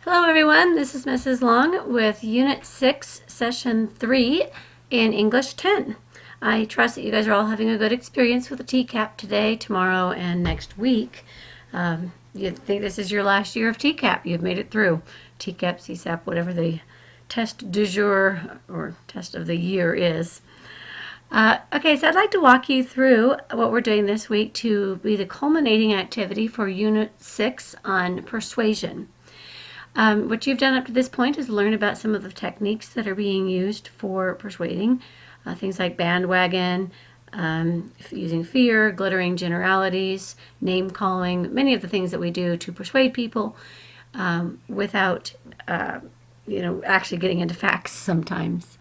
Hello everyone, this is Mrs. Long with Unit 6, Session 3 in English 10. I trust that you guys are all having a good experience with the TCAP today, tomorrow, and next week. You think this is your last year of TCAP. You've made it through. TCAP, CSAP, whatever the test du jour or test of the year is. Okay, so I'd like to walk you through what we're doing this week to be the culminating activity for Unit 6 on persuasion. What you've done up to this point is learn about some of the techniques that are being used for persuading. Things like bandwagon, using fear, glittering generalities, name calling, many of the things that we do to persuade people without actually getting into facts sometimes.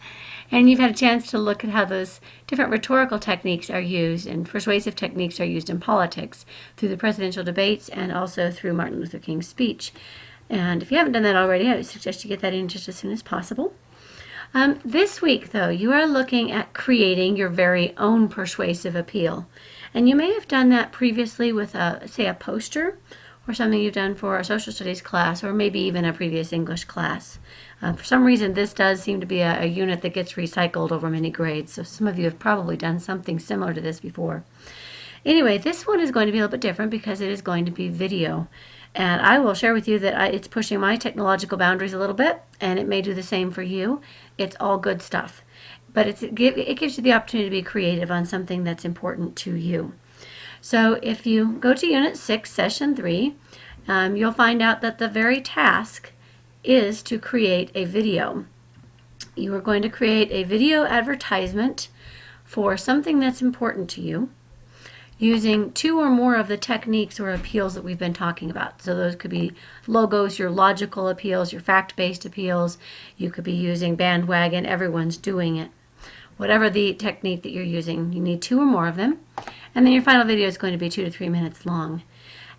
And you've had a chance to look at how those different rhetorical techniques are used and persuasive techniques are used in politics through the presidential debates and also through Martin Luther King's speech. And if you haven't done that already, I would suggest you get that in just as soon as possible. This week, though, you are looking at creating your very own persuasive appeal. And you may have done that previously with, say, a poster or something you've done for a social studies class or maybe even a previous English class. For some reason, this does seem to be a unit that gets recycled over many grades, so some of you have probably done something similar to this before. Anyway, this one is going to be a little bit different because it is going to be video. And I will share with you that it's pushing my technological boundaries a little bit, and it may do the same for you. It's all good stuff. But it gives you the opportunity to be creative on something that's important to you. So if you go to Unit 6, Session 3, you'll find out that the very task is to create a video. You are going to create a video advertisement for something that's important to you, using two or more of the techniques or appeals that we've been talking about. So those could be logos, your logical appeals, your fact-based appeals. You could be using bandwagon. Everyone's doing it. Whatever the technique that you're using, you need two or more of them. And then your final video is going to be 2 to 3 minutes long.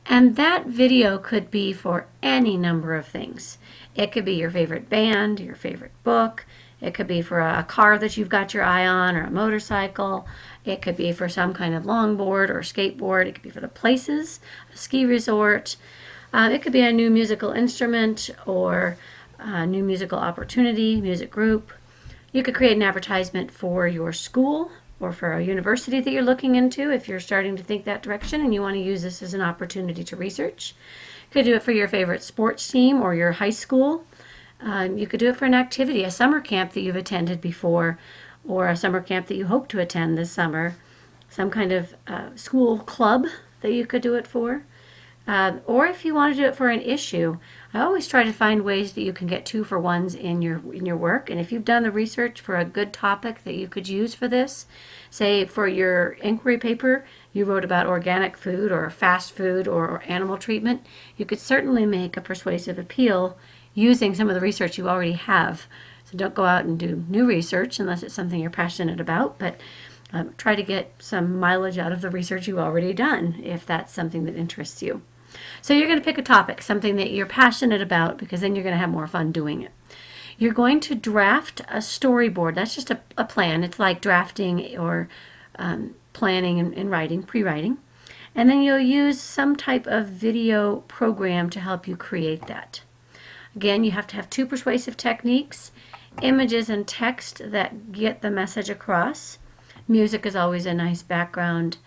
And that video could be for any number of things. It could be your favorite band, your favorite book. It could be for a car that you've got your eye on or a motorcycle. It could be for some kind of longboard or skateboard. It could be for the places, a ski resort. It could be a new musical instrument or a new musical opportunity, music group. You could create an advertisement for your school or for a university that you're looking into if you're starting to think that direction and you want to use this as an opportunity to research. You could do it for your favorite sports team or your high school. You could do it for an activity, a summer camp that you've attended before, or a summer camp that you hope to attend this summer, some kind of school club that you could do it for. Or if you want to do it for an issue, I always try to find ways that you can get 2-for-1s in your work. And if you've done the research for a good topic that you could use for this, say for your inquiry paper, you wrote about organic food or fast food or animal treatment, you could certainly make a persuasive appeal using some of the research you already have. So don't go out and do new research unless it's something you're passionate about, but try to get some mileage out of the research you've already done if that's something that interests you. So you're going to pick a topic, something that you're passionate about, because then you're going to have more fun doing it. You're going to draft a storyboard. That's just a plan. It's like drafting or planning and writing, pre-writing. And then you'll use some type of video program to help you create that. Again, you have to have two persuasive techniques, images and text that get the message across. Music is always a nice background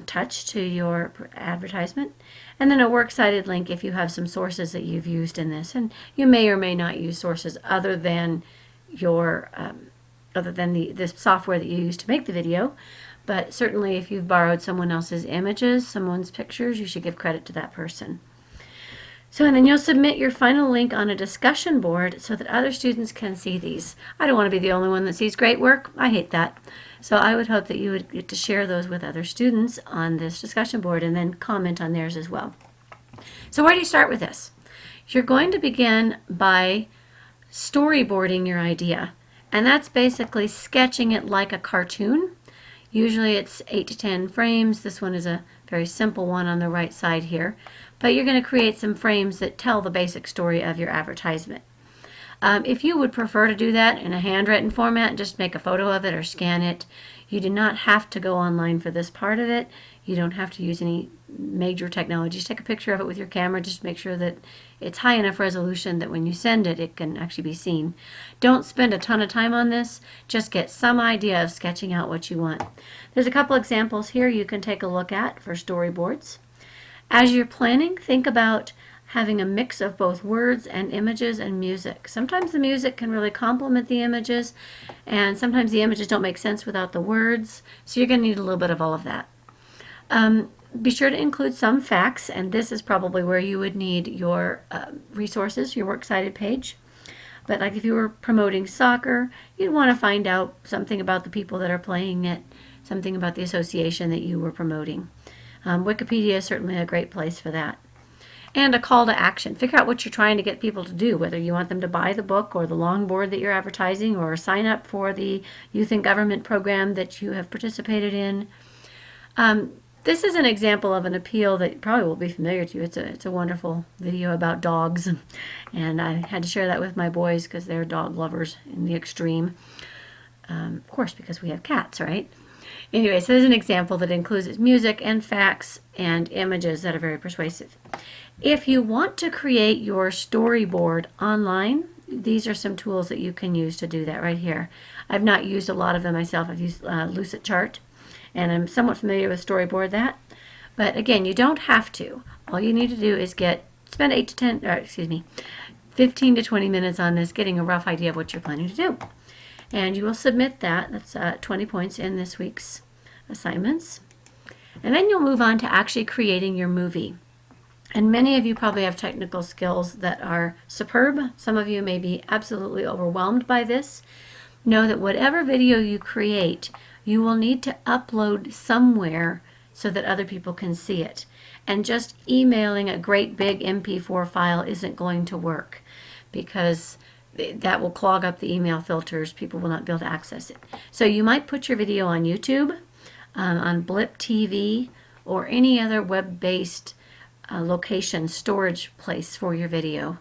touch to your advertisement. And then a works cited link if you have some sources that you've used in this. And you may or may not use sources other than the software that you use to make the video. But certainly if you've borrowed someone else's images, someone's pictures, you should give credit to that person. So and then you'll submit your final link on a discussion board so that other students can see these. I don't want to be the only one that sees great work. I hate that. So I would hope that you would get to share those with other students on this discussion board and then comment on theirs as well. So where do you start with this? You're going to begin by storyboarding your idea. And that's basically sketching it like a cartoon. Usually it's 8 to 10 frames. This one is a very simple one on the right side here. But you're going to create some frames that tell the basic story of your advertisement. If you would prefer to do that in a handwritten format, just make a photo of it or scan it. You do not have to go online for this part of it. You don't have to use any major technology. Just take a picture of it with your camera. Just make sure that it's high enough resolution that when you send it, it can actually be seen. Don't spend a ton of time on this. Just get some idea of sketching out what you want. There's a couple examples here you can take a look at for storyboards. As you're planning, think about having a mix of both words and images and music. Sometimes the music can really complement the images, and sometimes the images don't make sense without the words, so you're going to need a little bit of all of that. Be sure to include some facts, and this is probably where you would need your resources, your Works Cited page. But like if you were promoting soccer, you'd want to find out something about the people that are playing it, something about the association that you were promoting. Wikipedia is certainly a great place for that. And a call to action. Figure out what you're trying to get people to do, whether you want them to buy the book or the longboard that you're advertising, or sign up for the Youth in Government program that you have participated in. This is an example of an appeal that probably will be familiar to you. It's a wonderful video about dogs, and I had to share that with my boys because they're dog lovers in the extreme. Of course, because we have cats, right? Anyway, so there's an example that includes music and facts and images that are very persuasive. If you want to create your storyboard online, these are some tools that you can use to do that right here. I've not used a lot of them myself. I've used Lucidchart, and I'm somewhat familiar with Storyboard that. But again, you don't have to. All you need to do is spend 15 to 20 minutes on this, getting a rough idea of what you're planning to do. And you will submit that. That's 20 points in this week's assignments. And then you'll move on to actually creating your movie. And many of you probably have technical skills that are superb. Some of you may be absolutely overwhelmed by this. Know that whatever video you create, you will need to upload somewhere so that other people can see it. And just emailing a great big MP4 file isn't going to work, because that will clog up the email filters. People will not be able to access it. So you might put your video on YouTube, on Blip TV, or any other web-based location storage place for your video,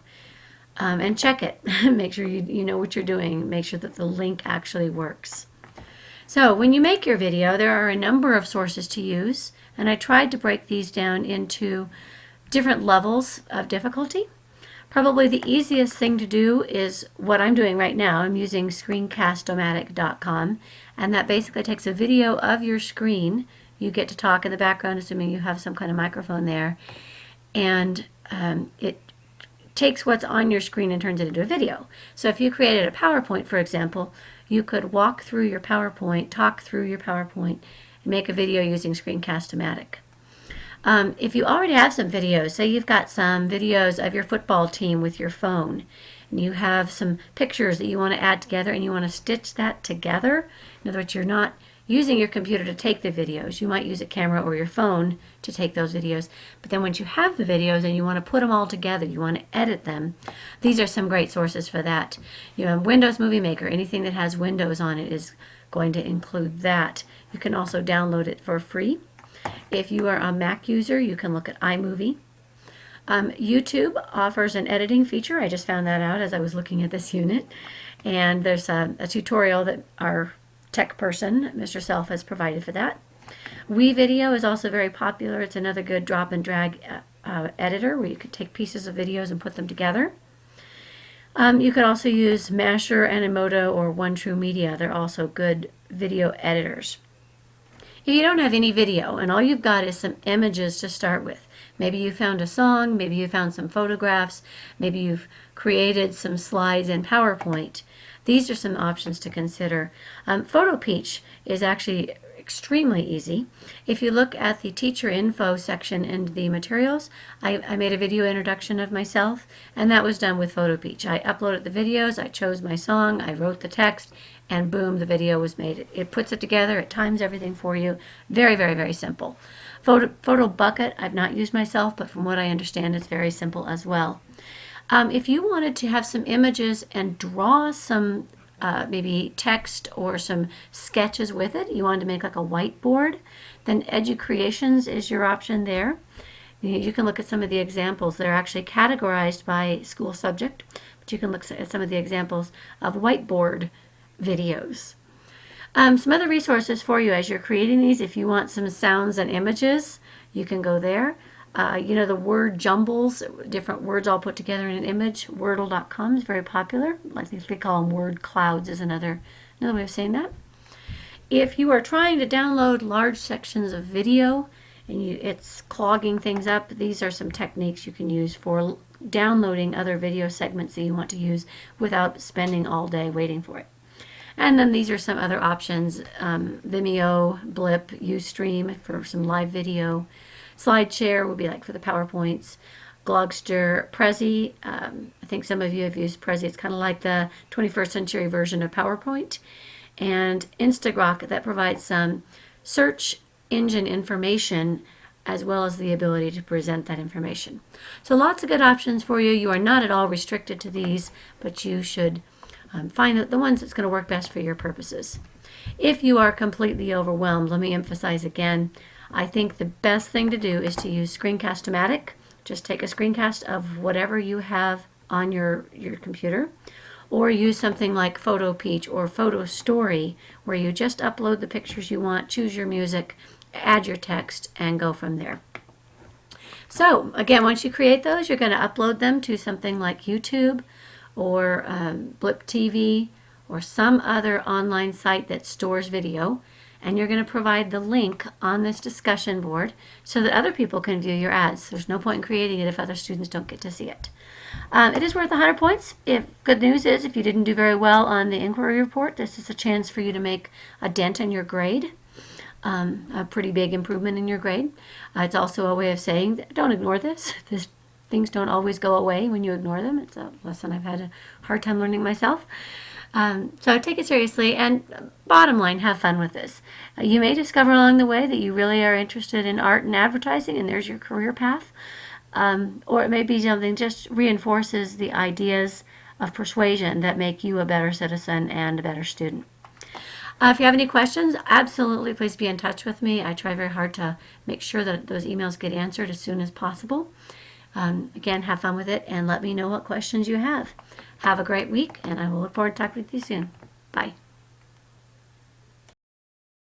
and check it. Make sure you know what you're doing. Make sure that the link actually works. So when you make your video, there are a number of sources to use, and I tried to break these down into different levels of difficulty. Probably the easiest thing to do is what I'm doing right now. I'm using screencast-o-matic.com, and that basically takes a video of your screen. You get to talk in the background, assuming you have some kind of microphone there, and it takes what's on your screen and turns it into a video. So if you created a PowerPoint, for example, you could walk through your PowerPoint, talk through your PowerPoint, and make a video using Screencast-O-Matic. If you already have some videos, say you've got some videos of your football team with your phone, and you have some pictures that you want to add together and you want to stitch that together. In other words, you're not using your computer to take the videos. You might use a camera or your phone to take those videos. But then once you have the videos and you want to put them all together, you want to edit them, these are some great sources for that. You have Windows Movie Maker. Anything that has Windows on it is going to include that. You can also download it for free. If you are a Mac user, you can look at iMovie. YouTube offers an editing feature. I just found that out as I was looking at this unit. And there's a tutorial that our tech person, Mr. Self, has provided for that. WeVideo is also very popular. It's another good drop and drag editor where you could take pieces of videos and put them together. You could also use Masher, Animoto, or One True Media. They're also good video editors. If you don't have any video and all you've got is some images to start with, maybe you found a song, maybe you found some photographs, maybe you've created some slides in PowerPoint, these are some options to consider. PhotoPeach is actually extremely easy. If you look at the teacher info section in the materials, I made a video introduction of myself, and that was done with PhotoPeach. I uploaded the videos, I chose my song, I wrote the text, and boom, the video was made. It puts it together, it times everything for you. Very, very, very simple. PhotoBucket, I've not used myself, but from what I understand, it's very simple as well. If you wanted to have some images and draw some maybe text or some sketches with it, you wanted to make like a whiteboard, then EduCreations is your option there. You can look at some of the examples. They're actually categorized by school subject, but you can look at some of the examples of whiteboard videos. Some other resources for you as you're creating these. If you want some sounds and images, you can go there. The word jumbles, different words all put together in an image. Wordle.com is very popular. I think they call them word clouds is another way of saying that. If you are trying to download large sections of video and it's clogging things up, these are some techniques you can use for downloading other video segments that you want to use without spending all day waiting for it. And then these are some other options: Vimeo, Blip, Ustream for some live video. SlideShare would be like for the PowerPoints. Glogster, Prezi. I think some of you have used Prezi. It's kind of like the 21st century version of PowerPoint. And Instagrok, that provides some search engine information as well as the ability to present that information. So lots of good options for you. You are not at all restricted to these, but you should find the ones that's going to work best for your purposes. If you are completely overwhelmed, let me emphasize again, I think the best thing to do is to use Screencast-O-Matic. Just take a screencast of whatever you have on your computer, or use something like PhotoPeach or PhotoStory, where you just upload the pictures you want, choose your music, add your text, and go from there. So again, once you create those, you're going to upload them to something like YouTube or Blip TV or some other online site that stores video, and you're going to provide the link on this discussion board so that other people can view your ads. There's no point in creating it if other students don't get to see it. It is worth 100 points. Good news is, if you didn't do very well on the inquiry report, this is a chance for you to make a dent in your grade, a pretty big improvement in your grade. It's also a way of saying that don't ignore this. Things don't always go away when you ignore them. It's a lesson I've had a hard time learning myself. So take it seriously, and bottom line, have fun with this. You may discover along the way that you really are interested in art and advertising, and there's your career path. Or it may be something just reinforces the ideas of persuasion that make you a better citizen and a better student. If you have any questions, absolutely please be in touch with me. I try very hard to make sure that those emails get answered as soon as possible. Again, have fun with it and let me know what questions you have. Have a great week, and I will look forward to talking with you soon. Bye.